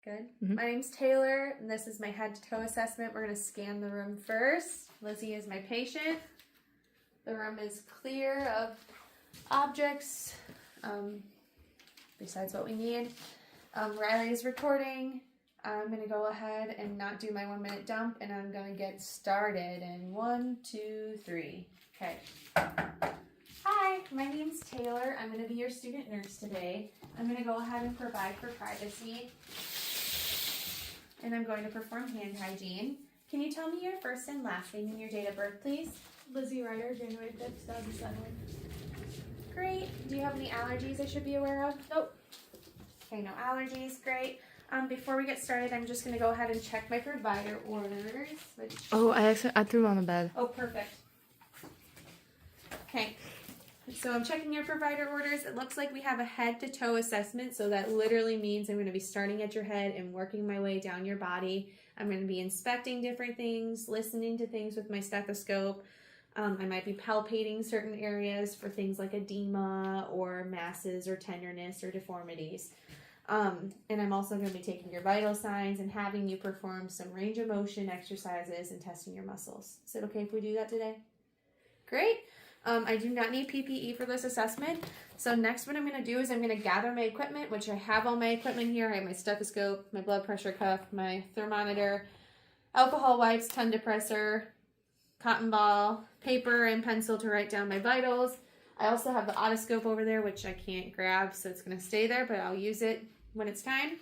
Good. My name's Taylor, and this is my head-to-toe assessment. We're going to scan the room first. Lizzie is my patient. The room is clear of objects, besides what we need. Riley is recording. I'm going to go ahead and not do my 1-minute dump, and I'm going to get started in 1, 2, 3. Okay. Hi, my name's Taylor. I'm going to be your student nurse today. I'm going to go ahead and provide for privacy. And I'm going to perform hand hygiene. Can you tell me your first and last name and your date of birth, please? Lizzie Ryder, January 5th, 2007. Great. Do you have any allergies I should be aware of? Nope. Okay, no allergies. Great. Before we get started, I'm just going to go ahead and check my provider orders. Oh, I threw them on the bed. Oh, perfect. Okay. So I'm checking your provider orders. It looks like we have a head-to-toe assessment, so that literally means I'm going to be starting at your head and working my way down your body. I'm going to be inspecting different things, listening to things with my stethoscope. I might be palpating certain areas for things like edema or masses or tenderness or deformities. And I'm also going to be taking your vital signs and having you perform some range of motion exercises and testing your muscles. Is it okay if we do that today? Great. I do not need PPE for this assessment. So next what I'm going to do is I'm going to gather my equipment, which I have all my equipment here. I have my stethoscope, my blood pressure cuff, my thermometer, alcohol wipes, tongue depressor, cotton ball, paper, and pencil to write down my vitals. I also have the otoscope over there, which I can't grab, so it's going to stay there, but I'll use it when it's time.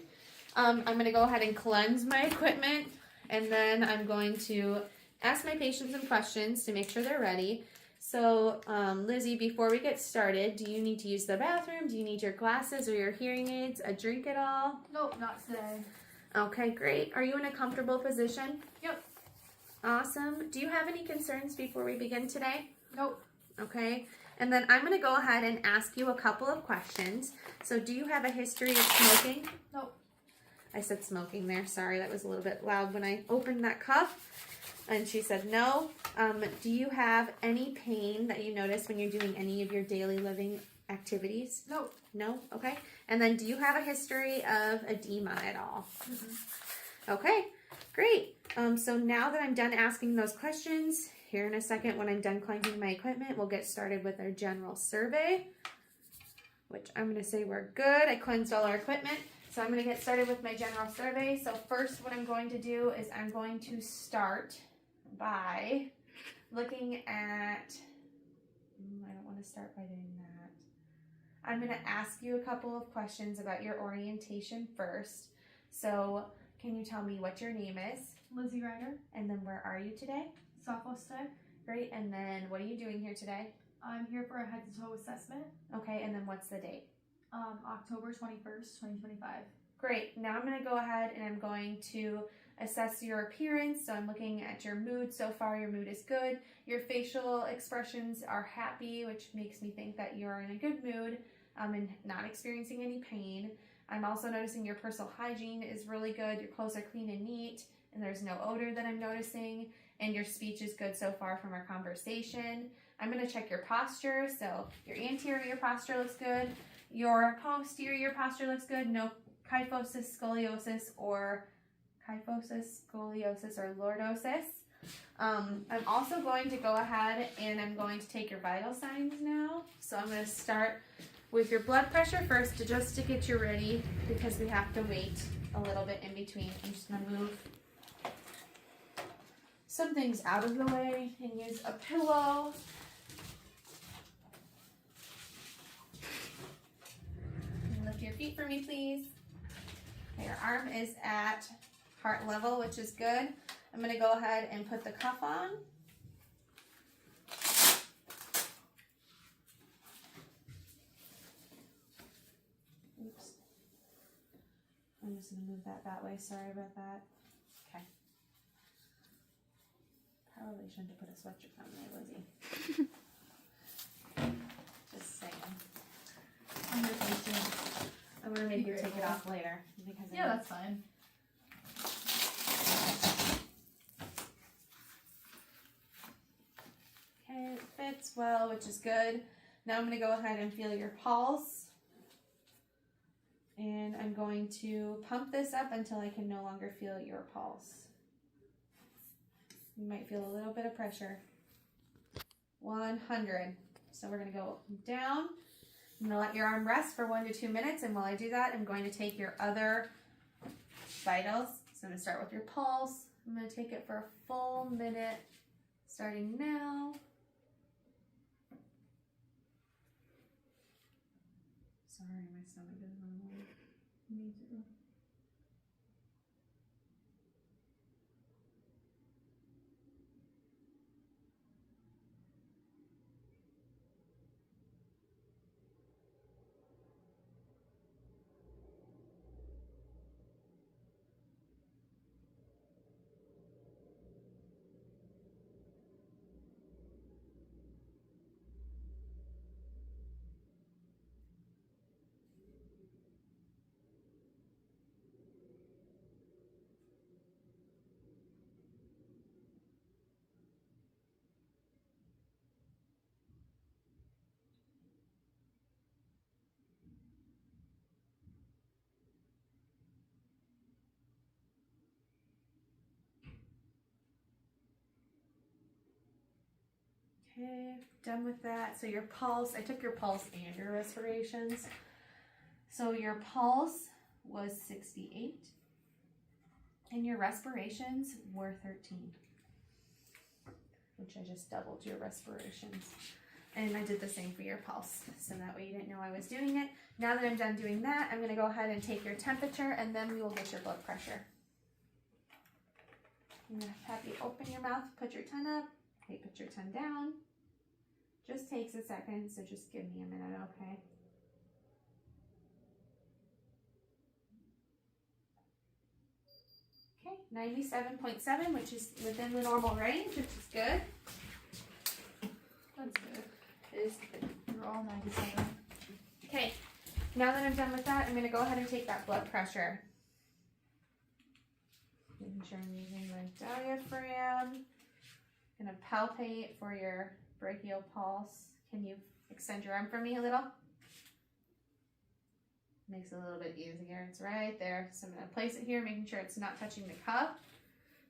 I'm going to go ahead and cleanse my equipment, and then I'm going to ask my patients some questions to make sure they're ready. So, Lizzie, before we get started, do you need to use the bathroom? Do you need your glasses or your hearing aids? A drink at all? Nope, not today. Okay, great. Are you in a comfortable position? Yep. Awesome. Do you have any concerns before we begin today? Nope. Okay. And then I'm going to go ahead and ask you a couple of questions. So, do you have a history of smoking? Nope. I said smoking there. Sorry, that was a little bit loud when I opened that cup. And she said no. Do you have any pain that you notice when you're doing any of your daily living activities? Nope. No? Okay. And then do you have a history of edema at all? Mm-hmm. Okay, great. So now that I'm done asking those questions, here in a second when I'm done cleansing my equipment, we'll get started with our general survey, which I'm going to say we're good. I cleansed all our equipment. So I'm going to get started with my general survey. So first what I'm going to do is I'm going to start by looking at, I don't want to start by doing that. I'm going to ask you a couple of questions about your orientation first. So can you tell me what your name is? Lizzie Ryder. And then where are you today? Southwest today. Great. And then what are you doing here today? I'm here for a head-to-toe assessment. Okay. And then what's the date? October 21st, 2025. Great. Now I'm going to go ahead and I'm going to assess your appearance. So I'm looking at your mood. So far your mood is good. Your facial expressions are happy, which makes me think that you're in a good mood and not experiencing any pain. I'm also noticing your personal hygiene is really good. Your clothes are clean and neat, and there's no odor that I'm noticing, and your speech is good so far from our conversation. I'm going to check your posture. So your anterior posture looks good. Your posterior posture looks good. No kyphosis, scoliosis, or lordosis. I'm also going to go ahead and I'm going to take your vital signs now. So I'm going to start with your blood pressure first just to get you ready because we have to wait a little bit in between. I'm just going to move some things out of the way and use a pillow. Lift your feet for me, please. Okay, your arm is at heart level, which is good. I'm going to go ahead and put the cuff on. Oops. I'm just going to move that way. Sorry about that. Okay. Probably shouldn't have put a sweatshirt on there, Lizzie. Just saying. I'm going to make you take it off later. Because Yeah, that's fine. Okay, it fits well, which is good. Now I'm going to go ahead and feel your pulse And I'm going to pump this up until I can no longer feel your pulse. You might feel a little bit of pressure. 100. So we're going to go down. I'm going to let your arm rest for 1 to 2 minutes. And while I do that, I'm going to take your other vitals. So I'm going to start with your pulse. I'm going to take it for a full minute, starting now. Sorry, my stomach is running. Me too. Okay, done with that. So your pulse, I took your pulse and your respirations. So your pulse was 68 and your respirations were 13, which I just doubled your respirations. And I did the same for your pulse, so that way you didn't know I was doing it. Now that I'm done doing that, I'm gonna go ahead and take your temperature and then we will get your blood pressure. I'm gonna have you open your mouth, put your tongue up. Okay, put your tongue down. Just takes a second, so just give me a minute, okay? Okay, 97.7, which is within the normal range, which is good. That's good. It is good. We're all 97. Okay, now that I'm done with that, I'm gonna go ahead and take that blood pressure. Making sure I'm using my diaphragm. Gonna palpate for your brachial pulse. Can you extend your arm for me a little? Makes it a little bit easier. It's right there. So I'm gonna place it here, making sure it's not touching the cup.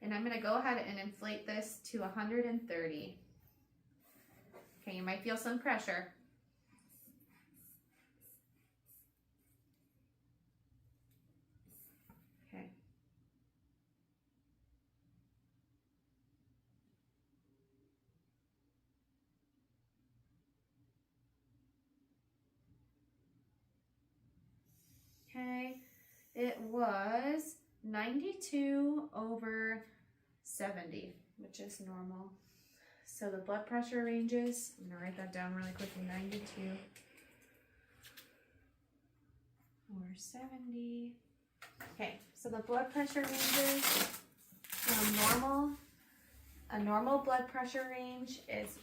And I'm gonna go ahead and inflate this to 130. Okay, you might feel some pressure. Okay. Okay, it was 92 over 70, which is normal. So the blood pressure ranges, I'm gonna write that down really quickly, 92 over 70. Okay, so the blood pressure ranges from a normal blood pressure range is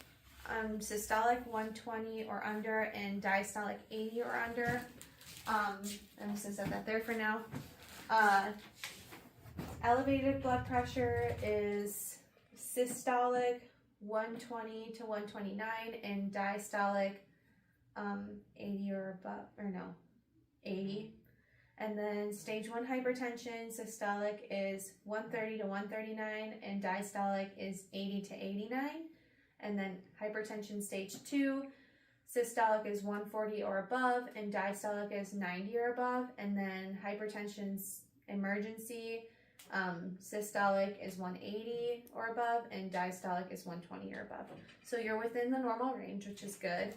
systolic 120 or under and diastolic 80 or under. I'm just gonna set that there for now. Elevated blood pressure is systolic 120 to 129 and diastolic 80 or above, or no, 80. And then stage 1 hypertension, systolic is 130 to 139 and diastolic is 80 to 89. And then hypertension stage 2, systolic is 140 or above and diastolic is 90 or above. And then hypertension's emergency, systolic is 180 or above and diastolic is 120 or above. So you're within the normal range, which is good.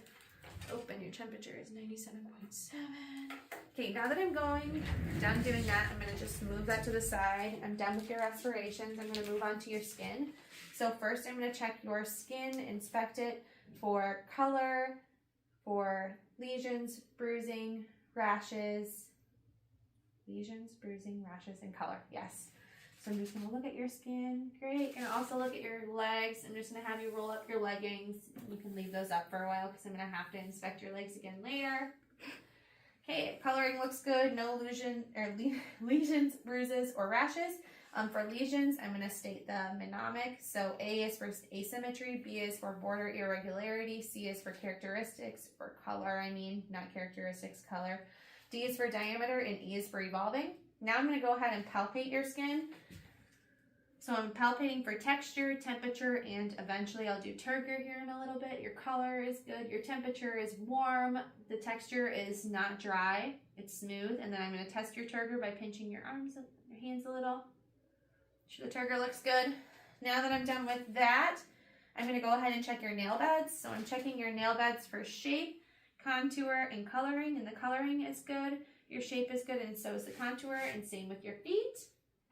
Open, your temperature is 97.7. Okay, now that I'm done doing that, I'm gonna just move that to the side. I'm done with your respirations. I'm gonna move on to your skin. So first I'm gonna check your skin, inspect it for color, for lesions, bruising, rashes. Lesions, bruising, rashes, and color, yes. So I'm just gonna look at your skin, great, and also look at your legs. I'm just gonna have you roll up your leggings. You can leave those up for a while because I'm gonna have to inspect your legs again later. Okay, coloring looks good, no lesions, bruises, or rashes. For lesions, I'm gonna state the mnemonic. So A is for asymmetry, B is for border irregularity, C is for characteristics, or color, not characteristics, color. D is for diameter and E is for evolving. Now I'm going to go ahead and palpate your skin. So I'm palpating for texture, temperature, and eventually I'll do turgor here in a little bit. Your color is good. Your temperature is warm. The texture is not dry. It's smooth. And then I'm going to test your turgor by pinching your arms, your hands a little. Sure the turgor looks good. Now that I'm done with that, I'm going to go ahead and check your nail beds. So I'm checking your nail beds for shape, contour, and coloring. And the coloring is good. Your shape is good, and so is the contour. And same with your feet.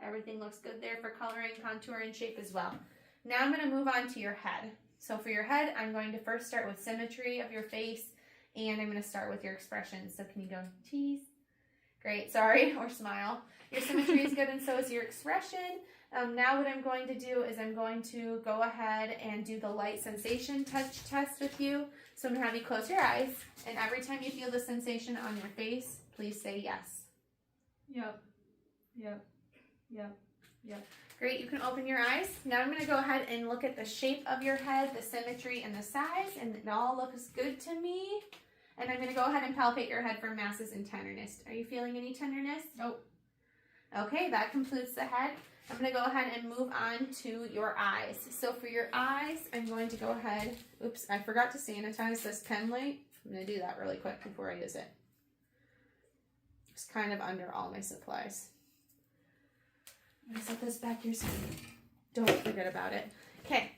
Everything looks good there for coloring, contour, and shape as well. Now I'm going to move on to your head. So for your head, I'm going to first start with symmetry of your face, and I'm going to start with your expression. So can you go tease? Great, sorry, or smile. Your symmetry is good, and so is your expression. Now what I'm going to do is I'm going to go ahead and do the light sensation touch test with you. So I'm going to have you close your eyes, and every time you feel the sensation on your face, please say yes. Yep. Yep. Yep. Yep. Great, you can open your eyes. Now I'm going to go ahead and look at the shape of your head, the symmetry, and the size, and it all looks good to me. And I'm going to go ahead and palpate your head for masses and tenderness. Are you feeling any tenderness? Nope. Okay, that concludes the head. I'm going to go ahead and move on to your eyes. So for your eyes, I'm going to go ahead. Oops, I forgot to sanitize this pen light. I'm going to do that really quick before I use it. It's kind of under all my supplies. I'm going to set this back here so don't forget about it. Okay,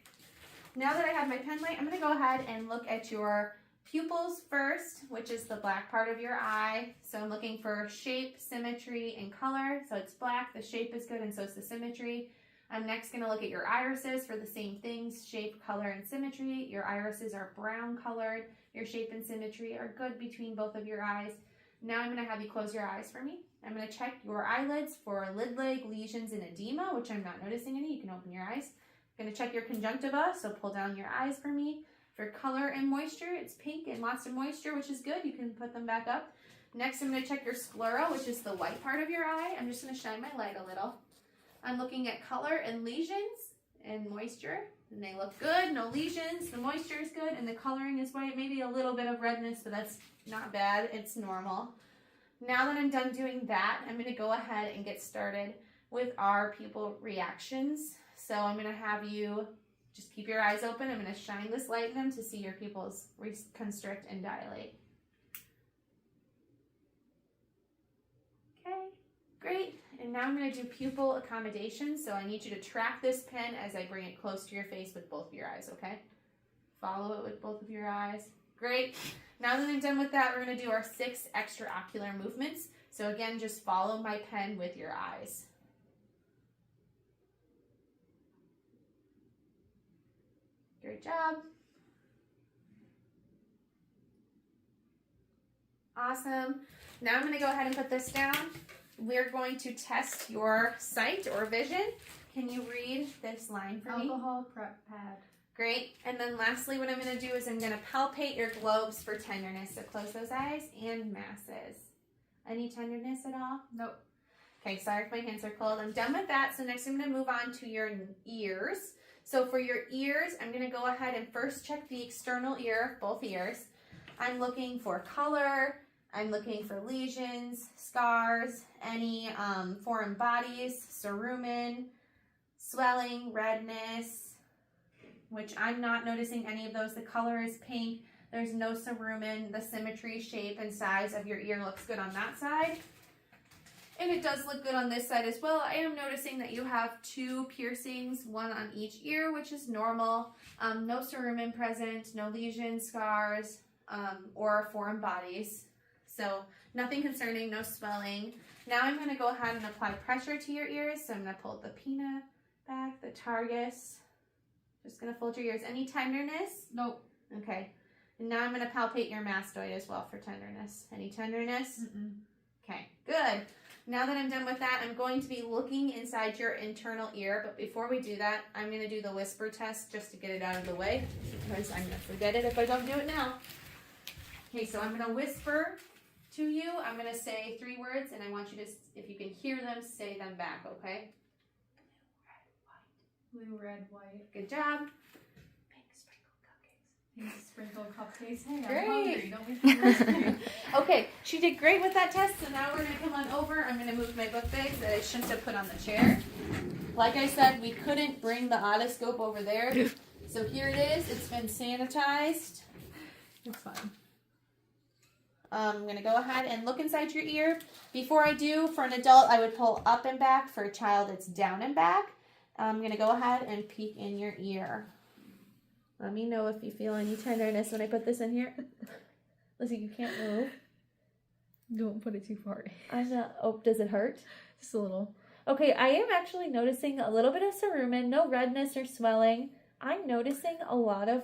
now that I have my pen light, I'm going to go ahead and look at your pupils first, which is the black part of your eye. So I'm looking for shape, symmetry, and color. So it's black, the shape is good, and so is the symmetry. I'm next going to look at your irises for the same things, shape, color, and symmetry. Your irises are brown colored. Your shape and symmetry are good between both of your eyes. Now I'm going to have you close your eyes for me. I'm going to check your eyelids for lid leg, lesions, and edema, which I'm not noticing any. You can open your eyes. I'm going to check your conjunctiva, so pull down your eyes for me. For color and moisture, it's pink and lots of moisture, which is good. You can put them back up. Next, I'm going to check your sclera, which is the white part of your eye. I'm just going to shine my light a little. I'm looking at color and lesions and moisture, and they look good. No lesions. The moisture is good, and the coloring is white. Maybe a little bit of redness, but that's not bad. It's normal. Now that I'm done doing that, I'm going to go ahead and get started with our pupil reactions. So I'm going to have you just keep your eyes open. I'm going to shine this light in them to see your pupils constrict and dilate. Okay, great. And now I'm going to do pupil accommodation. So I need you to track this pen as I bring it close to your face with both of your eyes, okay? Follow it with both of your eyes. Great. Now that I'm done with that, we're going to do our 6 extraocular movements. So again, just follow my pen with your eyes. Great job. Awesome. Now I'm going to go ahead and put this down. We're going to test your sight or vision. Can you read this line for me? Alcohol prep pad. Great. And then lastly, what I'm going to do is I'm going to palpate your globes for tenderness. So close those eyes and masses. Any tenderness at all? Nope. Okay, sorry if my hands are cold. I'm done with that. So next I'm going to move on to your ears. So for your ears, I'm going to go ahead and first check the external ear, both ears. I'm looking for color. I'm looking for lesions, scars, any foreign bodies, cerumen, swelling, redness, which I'm not noticing any of those. The color is pink. There's no cerumen. The symmetry, shape, and size of your ear looks good on that side. And it does look good on this side as well. I am noticing that you have 2 piercings, one on each ear, which is normal. No cerumen present, no lesions, scars, or foreign bodies. So nothing concerning, no swelling. Now I'm going to go ahead and apply pressure to your ears. So I'm going to pull the pinna back, the targus. Just going to fold your ears. Any tenderness? Nope. Okay. And now I'm going to palpate your mastoid as well for tenderness. Any tenderness? Mm-mm. Okay, good. Now that I'm done with that, I'm going to be looking inside your internal ear. But before we do that, I'm going to do the whisper test just to get it out of the way, because I'm going to forget it if I don't do it now. Okay, so I'm going to whisper to you. I'm going to say 3 words, and I want you to, if you can hear them, say them back, okay? Blue, red, white. Good job. Pink sprinkled cupcakes. You sprinkle cupcakes. Hey, Great. I'm hungry. Don't make me hungry. Okay, she did great with that test, so now we're going to come on over. I'm going to move my book bags that I shouldn't have put on the chair. Like I said, we couldn't bring the otoscope over there. So here it is. It's been sanitized. It's fine. I'm going to go ahead and look inside your ear. Before I do, for an adult, I would pull up and back. For a child, it's down and back. I'm going to go ahead and peek in your ear. Let me know if you feel any tenderness when I put this in here. Lizzie, you can't move. Don't put it too far. I'm not. Oh, does it hurt? Just a little. Okay, I am actually noticing a little bit of cerumen, no redness or swelling. I'm noticing a lot of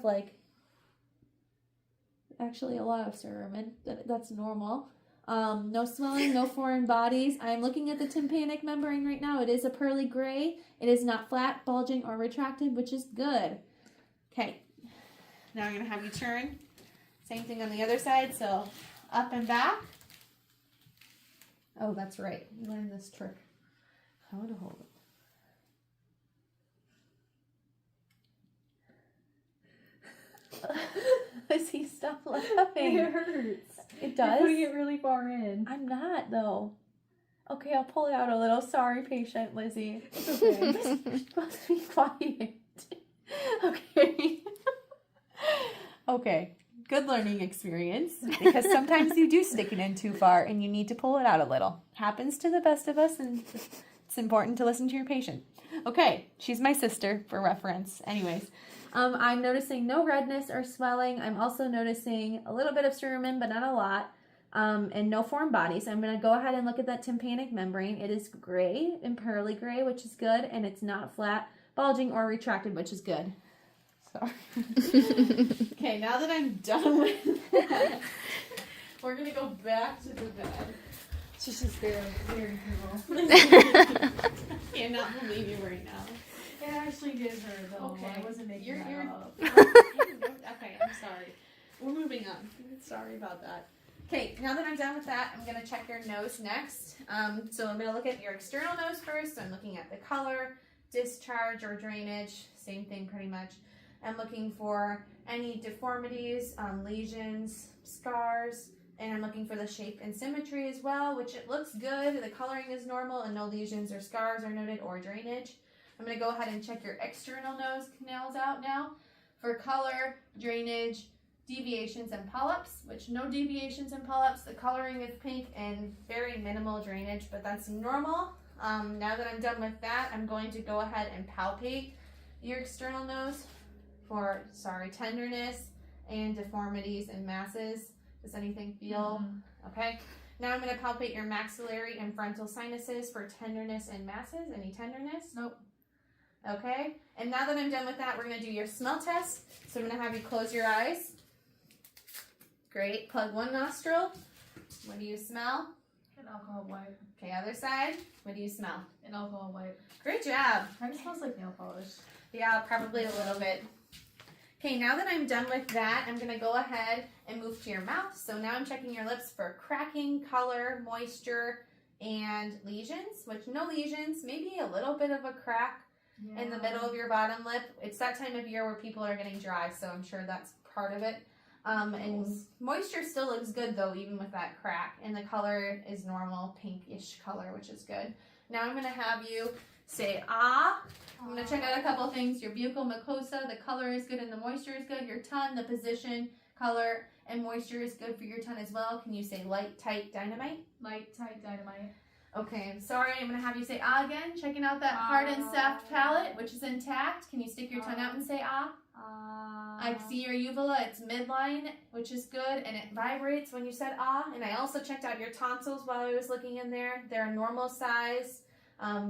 actually a lot of cerumen. That's normal. No swelling, no foreign bodies. I'm looking at the tympanic membrane right now. It is a pearly gray. It is not flat, bulging, or retracted, which is good. Okay, now I'm going to have you turn. Same thing on the other side, so up and back. Oh, that's right. You learned this trick. How to hold it. Lizzie, stop laughing. It hurts. It You're does? putting it really far in. I'm not, though. Okay, I'll pull it out a little. Sorry, patient Lizzie. It's okay. Just be quiet. Okay. Okay. Good learning experience, because sometimes you do stick it in too far and you need to pull it out a little. Happens to the best of us, and it's important to listen to your patient. Okay, she's my sister for reference. Anyways, I'm noticing no redness or swelling. I'm also noticing a little bit of cerumen, but not a lot, and no foreign bodies. I'm going to go ahead and look at that tympanic membrane. It is gray and pearly gray, which is good, and it's not flat, bulging, or retracted, which is good. Sorry. Okay, now that I'm done with that, we're going to go back to the bed. She's just very cool. I cannot believe you right now. It actually did hurt though. Okay. I wasn't making You're that up. okay, I'm sorry. We're moving on. Sorry about that. Okay, now that I'm done with that, I'm going to check your nose next. So I'm going to look at your external nose first. So I'm looking at the color, discharge, or drainage. Same thing pretty much. I'm looking for any deformities, lesions, scars, and I'm looking for the shape and symmetry as well, which it looks good. The coloring is normal and no lesions or scars are noted, or drainage. I'm going to go ahead and check your external nose canals out now for color, drainage, deviations, and polyps, which no deviations and polyps. The coloring is pink and very minimal drainage, but that's normal. Now that I'm done with that, I'm going to go ahead and palpate your external nose for, tenderness and deformities and masses. Does anything feel okay? Now I'm going to palpate your maxillary and frontal sinuses for tenderness and masses. Any tenderness? Nope. Okay. And now that I'm done with that, we're going to do your smell test. So I'm going to have you close your eyes. Great. Plug one nostril. What do you smell? An alcohol wipe. Okay, other side. What do you smell? An alcohol wipe. Great job. Kind of smells like nail polish. Yeah, probably a little bit. Okay, now that I'm done with that, I'm going to go ahead and move to your mouth. So now I'm checking your lips for cracking, color, moisture, and lesions, which no lesions, maybe a little bit of a crack in the middle of your bottom lip. It's that time of year where people are getting dry, so I'm sure that's part of it. And moisture still looks good, though, even with that crack. And the color is normal, pinkish color, which is good. Now I'm going to have you say, ah. I'm going to check out a couple things. Your buccal mucosa, the color is good and the moisture is good. Your tongue, the position, color, and moisture is good for your tongue as well. Can you say light, tight, dynamite? Light, tight, dynamite. Okay, I'm sorry. I'm going to have you say ah again. Checking out that hard and soft palate, which is intact. Can you stick your tongue out and say ah? I see your uvula. It's midline, which is good, and it vibrates when you said ah. And I also checked out your tonsils while I was looking in there. They're normal size.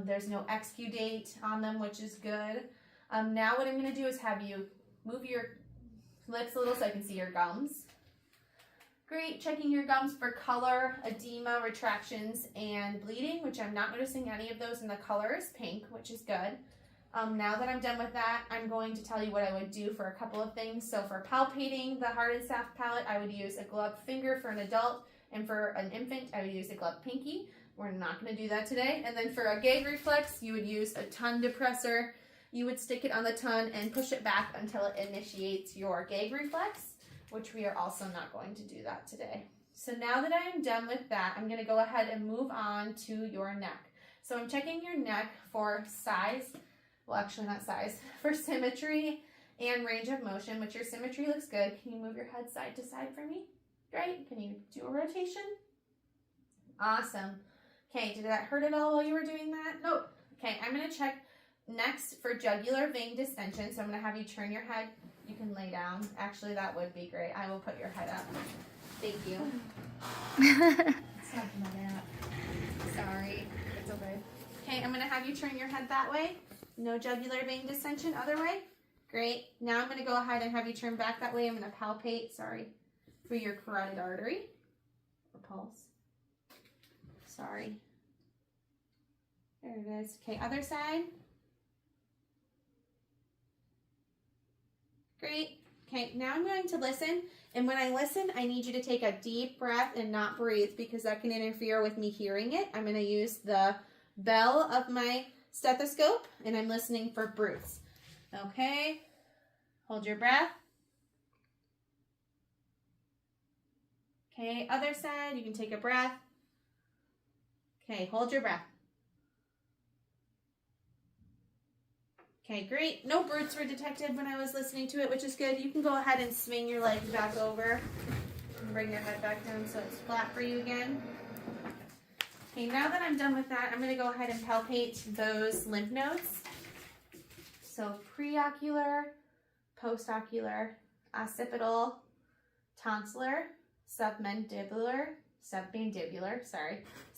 There's no XQ date on them, which is good. Now what I'm going to do is have you move your lips a little so I can see your gums. Great. Checking your gums for color, edema, retractions, and bleeding, which I'm not noticing any of those, and the color is pink, which is good. Now that I'm done with that, I'm going to tell you what I would do for a couple of things. So for palpating the hard and soft palate, I would use a gloved finger for an adult, and for an infant, I would use a gloved pinky. We're not going to do that today. And then for a gag reflex, you would use a tongue depressor you would stick it on the tongue and push it back until it initiates your gag reflex, which we are also not going to do that today. So now that I am done with that, I'm going to go ahead and move on to your neck. So I'm checking your neck for size, well actually not size, for symmetry and range of motion, which your symmetry looks good. Can you move your head side to side for me? Great. Can you do a rotation? Awesome. Okay, did that hurt at all while you were doing that? Nope. Okay, I'm going to check next for jugular vein distension. So I'm going to have you turn your head. You can lay down. Actually, that would be great. I will put your head up. Thank you. It's not my nap. Sorry. It's okay. Okay, I'm going to have you turn your head that way. No jugular vein distension. Other way. Great. Now I'm going to go ahead and have you turn back that way. I'm going to palpate, for your carotid artery. Or pulse. Sorry. There it is. Okay, other side. Great. Okay, now I'm going to listen. And when I listen, I need you to take a deep breath and not breathe because that can interfere with me hearing it. I'm going to use the bell of my stethoscope and I'm listening for breaths. Okay. Hold your breath. Okay, other side. You can take a breath. Okay, hold your breath. Okay, great. No brutes were detected when I was listening to it, which is good. You can go ahead and swing your legs back over and bring your head back down so it's flat for you again. Okay, now that I'm done with that, I'm going to go ahead and palpate those lymph nodes. So preocular, postocular, occipital, tonsillar, submandibular,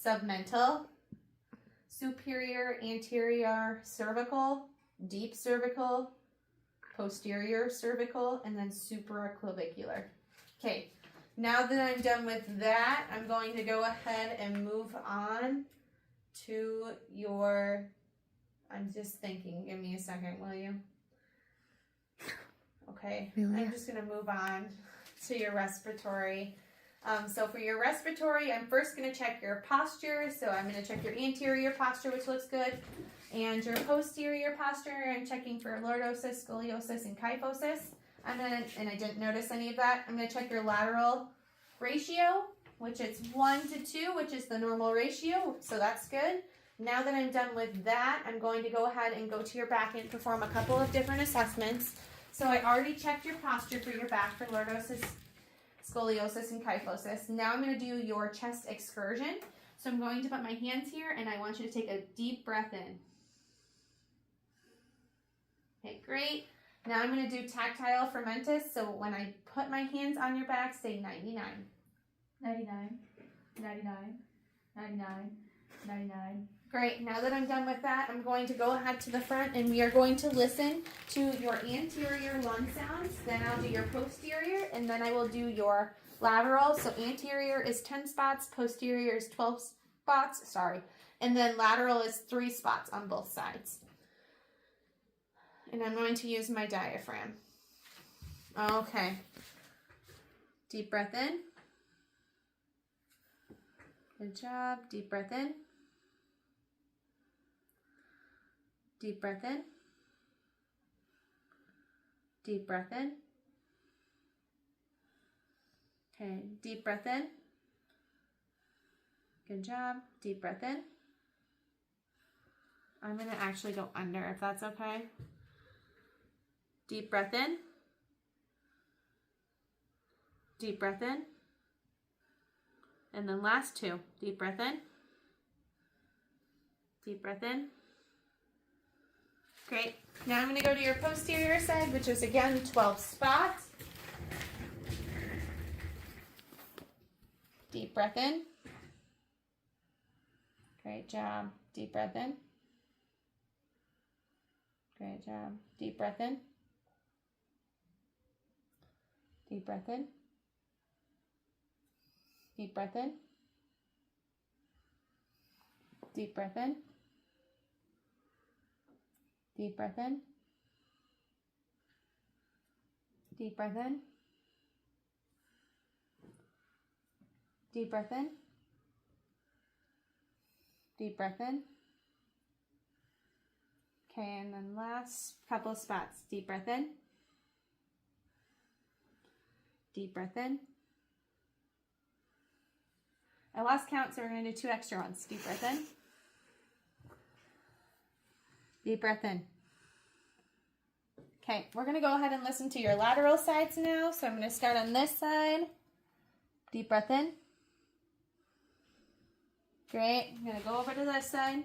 submental, superior, anterior, cervical, deep cervical, posterior cervical, and then supraclavicular. Okay, now that I'm done with that, I'm going to go ahead and move on to your, I'm just thinking, give me a second, will you? Okay, Really? I'm just going to move on to your respiratory. So for your respiratory, I'm first going to check your posture. So I'm going to check your anterior posture, which looks good. And your posterior posture, I'm checking for lordosis, scoliosis, and kyphosis. And I didn't notice any of that. I'm going to check your lateral ratio, which is 1 to 2, which is the normal ratio. So that's good. Now that I'm done with that, I'm going to go ahead and go to your back and perform a couple of different assessments. So I already checked your posture for your back for lordosis, scoliosis, and kyphosis. Now I'm going to do your chest excursion. So I'm going to put my hands here and I want you to take a deep breath in. Okay, great. Now I'm going to do tactile fermentus. So when I put my hands on your back, say 99. 99, 99, 99, 99. Great. Now that I'm done with that, I'm going to go ahead to the front and we are going to listen to your anterior lung sounds. Then I'll do your posterior and then I will do your lateral. So anterior is 10 spots, posterior is 12 spots, and then lateral is 3 spots on both sides. And I'm going to use my diaphragm. Okay. Deep breath in. Good job. Deep breath in. Deep breath in. Deep breath in. Okay, deep breath in. Good job. Deep breath in. I'm going to actually go under if that's okay. Deep breath in. Deep breath in. And then last 2. Deep breath in. Deep breath in. Great. Now I'm going to go to your posterior side, which is again 12 spots. Deep breath in. Great job. Deep breath in. Great job. Deep breath in. Deep breath in. Deep breath in. Deep breath in. Deep breath in. Deep breath in. Deep breath in. Deep breath in. Okay, and then last couple of spots. Deep breath in. Deep breath in. I lost count, so we're going to do 2 extra ones. Deep breath in. Deep breath in. Okay, we're going to go ahead and listen to your lateral sides now. So I'm going to start on this side. Deep breath in. Great. I'm going to go over to this side.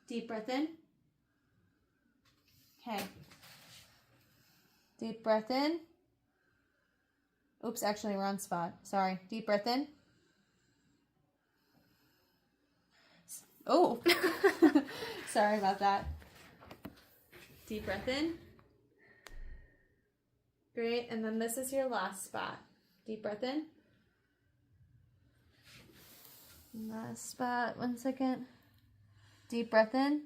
Deep breath in. Okay. Deep breath in. Oops, actually wrong spot. Sorry. Deep breath in. Oh, sorry about that. Deep breath in. Great, and then this is your last spot. Deep breath in. Last spot, 1 second. Deep breath in.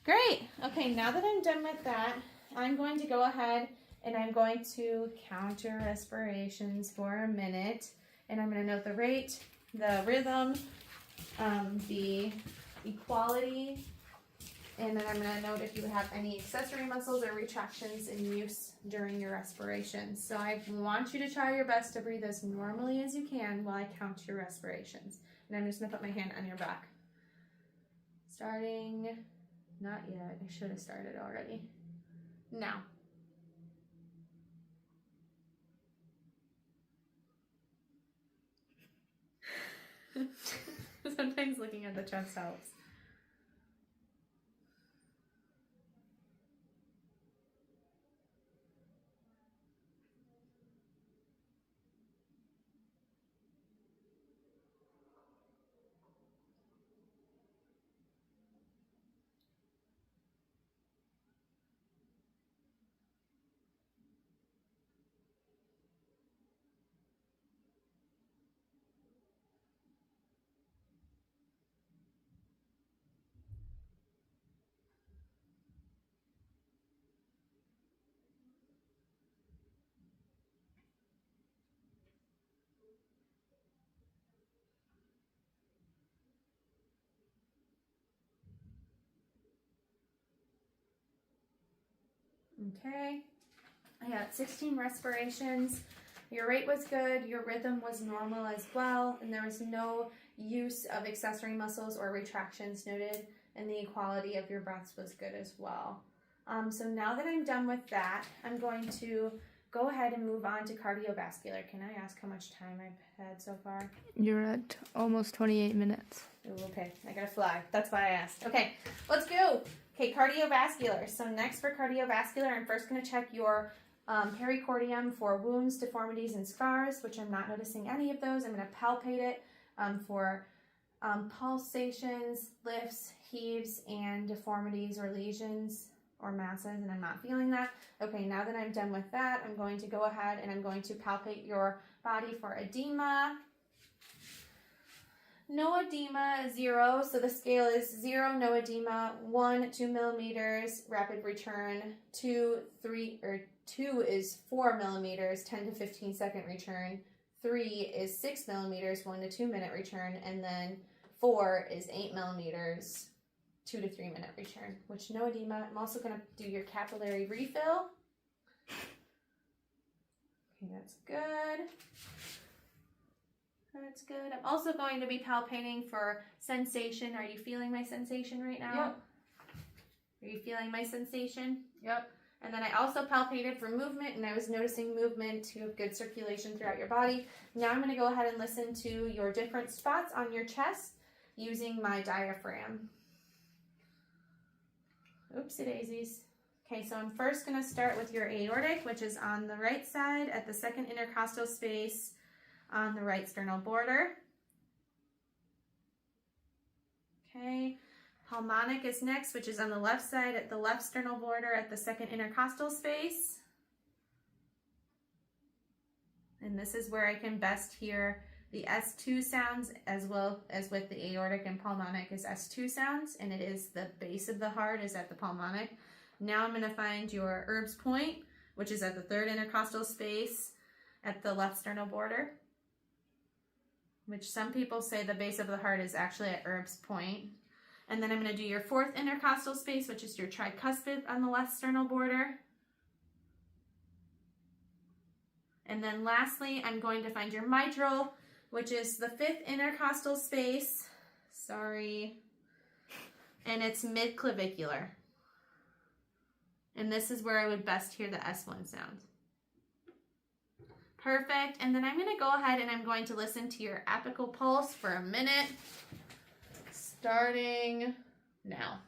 Great, okay, now that I'm done with that, I'm going to go ahead and I'm going to count your respirations for a minute, and I'm going to note the rate, the rhythm, the equality, and then I'm going to note if you have any accessory muscles or retractions in use during your respiration. So I want you to try your best to breathe as normally as you can while I count your respirations. And I'm just going to put my hand on your back. Starting, not yet, I should have started already. Now. Sometimes looking at the chest helps. Okay, I got 16 respirations. Your rate was good, your rhythm was normal as well, and there was no use of accessory muscles or retractions noted, and the equality of your breaths was good as well. So now that I'm done with that, I'm going to go ahead and move on to cardiovascular. Can I ask how much time I've had so far? You're at almost 28 minutes. Ooh, okay, I gotta fly. That's why I asked. Okay, let's go. Okay, cardiovascular. So next for cardiovascular, I'm first going to check your pericardium for wounds, deformities, and scars, which I'm not noticing any of those. I'm going to palpate it for pulsations, lifts, heaves, and deformities or lesions or masses, and I'm not feeling that. Okay, now that I'm done with that, I'm going to go ahead and I'm going to palpate your body for edema. No edema, 0. So the scale is 0, no edema, 1, 2 millimeters, rapid return, 2 is 4 millimeters, 10 to 15 second return, 3 is 6 millimeters, 1 to 2 minute return, and then 4 is 8 millimeters, 2 to 3 minute return, which no edema. I'm also going to do your capillary refill. Okay, that's good. That's good. I'm also going to be palpating for sensation. Are you feeling my sensation right now? Yep. Are you feeling my sensation? Yep. And then I also palpated for movement, and I was noticing movement. You have good circulation throughout your body. Now I'm going to go ahead and listen to your different spots on your chest using my diaphragm. Oopsie daisies. Okay, so I'm first going to start with your aortic, which is on the right side at the second intercostal space on the right sternal border. Okay, pulmonic is next, which is on the left side at the left sternal border at the second intercostal space. And this is where I can best hear the S2 sounds, as well as with the aortic and pulmonic is S2 sounds, and it is the base of the heart is at the pulmonic. Now I'm going to find your Erb's point, which is at the third intercostal space at the left sternal border, which some people say the base of the heart is actually at Erb's point. And then I'm going to do your fourth intercostal space, which is your tricuspid on the left sternal border. And then lastly, I'm going to find your mitral, which is the fifth intercostal space. Sorry. And it's mid-clavicular. And this is where I would best hear the S1 sound. Perfect. And then I'm going to go ahead and I'm going to listen to your apical pulse for a minute, starting now.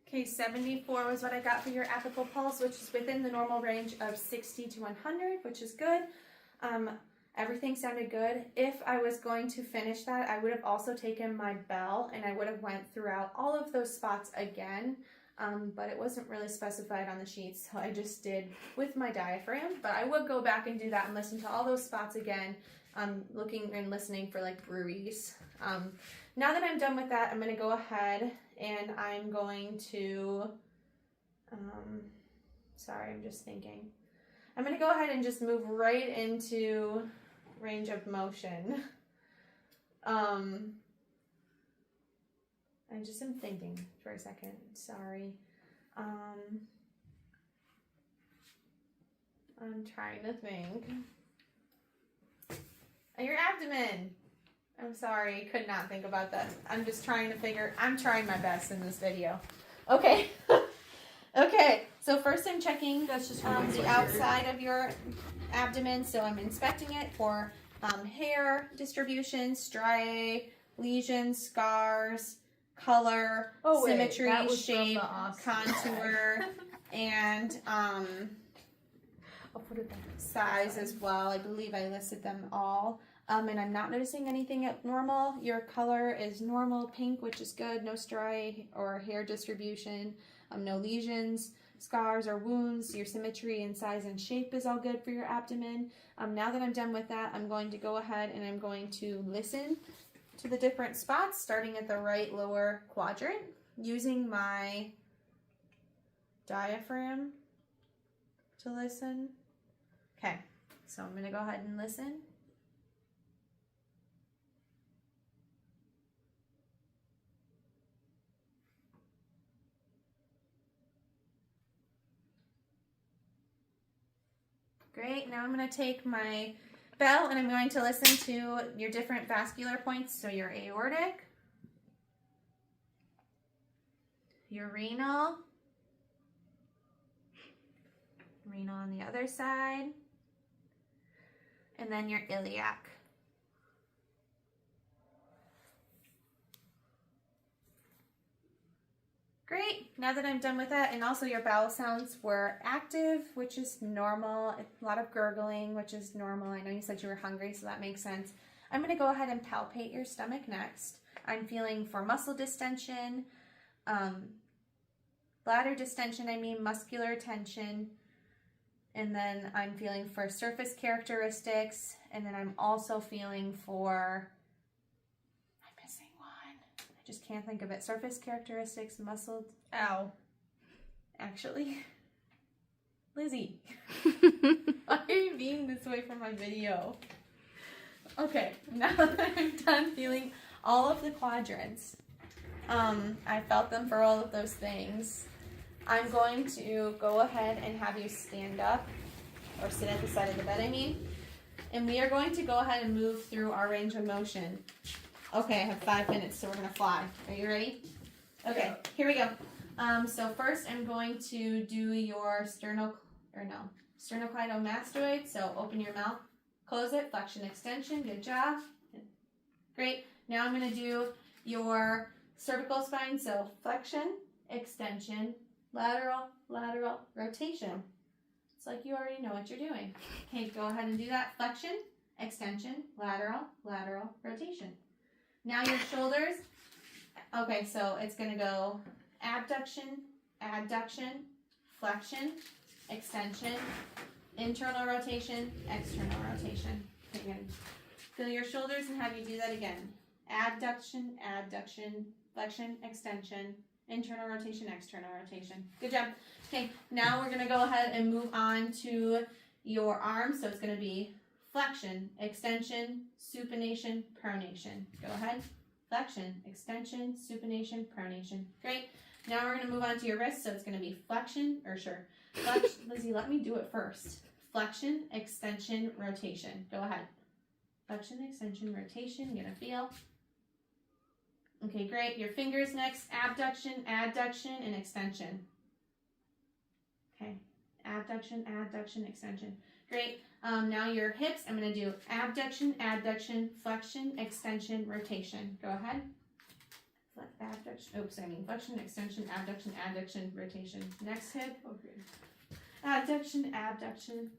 Okay, 74 was what I got for your apical pulse, which is within the normal range of 60 to 100, which is good. Everything sounded good. If I was going to finish that, I would have also taken my bell and I would have went throughout all of those spots again, but it wasn't really specified on the sheets, so I just did with my diaphragm. But I would go back and do that and listen to all those spots again, looking and listening for like bruits. Now that I'm done with that, I'm going to go ahead and I'm going to, sorry, I'm just thinking. I'm going to go ahead and just move right into range of motion. I just am thinking for a second, sorry. I'm trying to think. Your abdomen. I'm sorry, could not think about that. I'm just trying to I'm trying my best in this video. Okay. Okay, so first I'm checking the outside of your abdomen. So I'm inspecting it for hair distribution, striae, lesions, scars, color, symmetry, shape, contour, and size as well. I believe I listed them all. And I'm not noticing anything abnormal. Your color is normal, pink, which is good. No striae or hair distribution. No lesions, scars, or wounds. Your symmetry and size and shape is all good for your abdomen. Now that I'm done with that, I'm going to go ahead and I'm going to listen to the different spots, starting at the right lower quadrant, using my diaphragm to listen. Okay, so I'm going to go ahead and listen. Great, now I'm going to take my bell and I'm going to listen to your different vascular points. So your aortic, your renal on the other side, and then your iliac. Great, now that I'm done with that, and also your bowel sounds were active, which is normal. A lot of gurgling, which is normal. I know you said you were hungry, so that makes sense. I'm going to go ahead and palpate your stomach next. I'm feeling for muscle distension, bladder distension, muscular tension, and then I'm feeling for surface characteristics, and then I'm also feeling for, I'm missing one. I just can't think of it. Surface characteristics, muscle, actually, Lizzie, why are you being this way for my video? Okay, now that I'm done feeling all of the quadrants, I felt them for all of those things. I'm going to go ahead and have you stand up, or sit at the side of the bed, and we are going to go ahead and move through our range of motion. Okay, I have 5 minutes, so we're going to fly. Are you ready? Okay, here we go. So first I'm going to do your sternocleidomastoid. So open your mouth, close it, flexion, extension. Good job. Great. Now I'm going to do your cervical spine. So flexion, extension, lateral, lateral, rotation. It's like you already know what you're doing. Okay, go ahead and do that. Flexion, extension, lateral, lateral, rotation. Now your shoulders. Okay, so it's going to go abduction, adduction, flexion, extension, internal rotation, external rotation. Okay, good. Feel your shoulders and have you do that again. Abduction, adduction, flexion, extension, internal rotation, external rotation. Good job. Okay, now we're going to go ahead and move on to your arms. So it's going to be flexion, extension, supination, pronation. Go ahead. Flexion, extension, supination, pronation. Great. Now we're going to move on to your wrists. So it's going to be flexion, Lizzie, let me do it first. Flexion, extension, rotation. Go ahead. Flexion, extension, rotation. You're going to feel. Okay, great. Your fingers next. Abduction, adduction, and extension. Okay. Abduction, adduction, extension. Great. Now your hips. I'm going to do abduction, adduction, flexion, extension, rotation. Go ahead. Flexion, extension, abduction, adduction, rotation. Next hip. Okay. Adduction, abduction,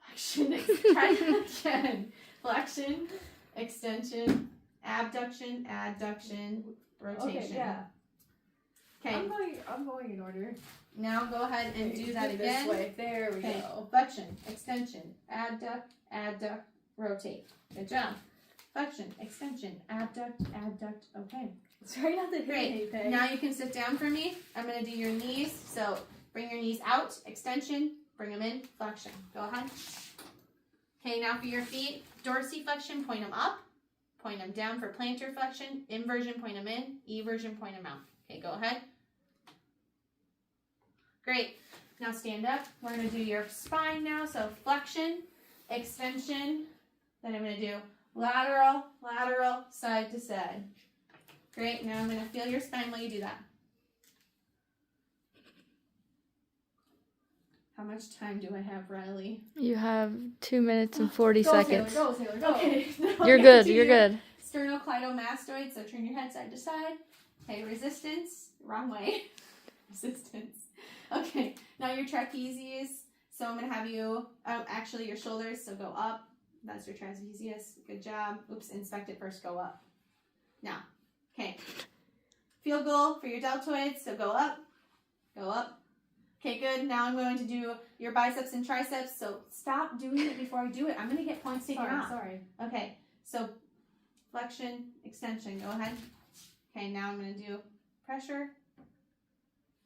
flexion. Try that again. Flexion, extension, abduction, adduction, rotation. Okay, yeah. Okay. I'm going in order. Now go ahead and do that again. This way. There we go. Flexion, extension, adduct, rotate. Good job. Flexion, extension, abduct. Okay. Sorry not to hit Great. anything. Now you can sit down for me. I'm going to do your knees. So bring your knees out, extension, bring them in, flexion. Go ahead. Okay, now for your feet, dorsiflexion, point them up, point them down for plantar flexion, inversion, point them in, eversion, point them out. Okay, go ahead. Great. Now stand up. We're going to do your spine now. So flexion, extension, then I'm going to do lateral, lateral, side to side. Great. Now I'm going to feel your spine while you do that. How much time do I have, Riley? You have 2 minutes and 40 seconds. Go, Taylor, go. Okay. You're good. You're good. Sternocleidomastoid. So turn your head side to side. Okay. Resistance. Wrong way. Resistance. Okay. Now your trapezius. So I'm going to have you, actually your shoulders. So go up. That's your trapezius. Good job. Oops. Inspect it first. Go up. Now. Okay. Field goal for your deltoids. So go up. Go up. Okay, good. Now I'm going to do your biceps and triceps. So stop doing it before I do it. I'm going to get points taken off. Sorry. Okay, so flexion, extension. Go ahead. Okay, now I'm going to do pressure.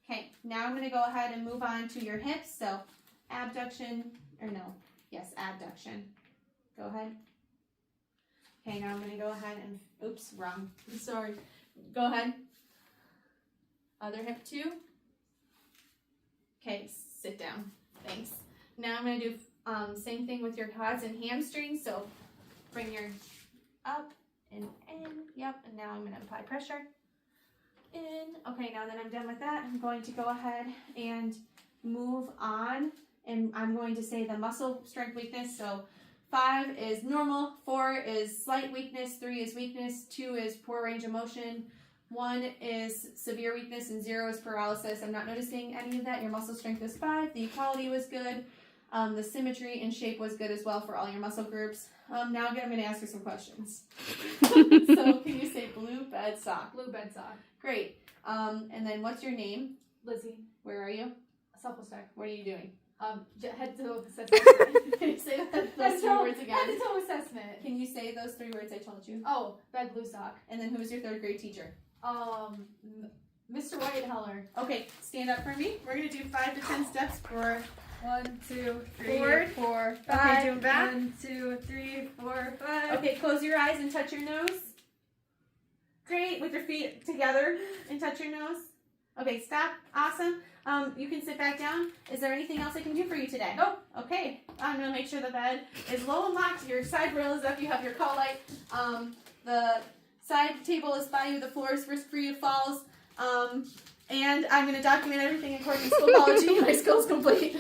Okay, now I'm going to go ahead and move on to your hips. So abduction, abduction. Go ahead. Okay, now I'm going to go ahead and, oops, wrong. Sorry. Go ahead. Other hip too. Okay, sit down. Thanks. Now I'm going to do same thing with your quads and hamstrings. So bring your up and in. Yep, and now I'm going to apply pressure. In. Okay, now that I'm done with that, I'm going to go ahead and move on. And I'm going to say the muscle strength weakness. So 5 is normal, 4 is slight weakness, 3 is weakness, 2 is poor range of motion, 1 is severe weakness, and 0 is paralysis. I'm not noticing any of that. Your muscle strength is 5. The equality was good. The symmetry and shape was good as well for all your muscle groups. Now I'm going to ask you some questions. So can you say blue bed sock? Blue bed sock. Great. And then what's your name? Lizzie. Where are you? Self-respect. What are you doing? Head to toe assessment. Can you say those 3 words again? Head to toe assessment. Can you say those 3 words I told you? Oh, bed blue sock. And then who was your 3rd grade teacher? Mr. Whiteheller. Okay, stand up for me. We're going to do 5 to 10 steps for 1, 2, 3, forward. 4, 5. Okay, do them back. 1, 2, 3, 4, 5. Okay, close your eyes and touch your nose. Great, with your feet together and touch your nose. Okay, stop. Awesome. You can sit back down. Is there anything else I can do for you today? Nope. Okay, I'm going to make sure the bed is low and locked. Your side rail is up. You have your call light. The side table is by you. The floor is risk-free of falls. And I'm going to document everything according to school policy. My school's complete.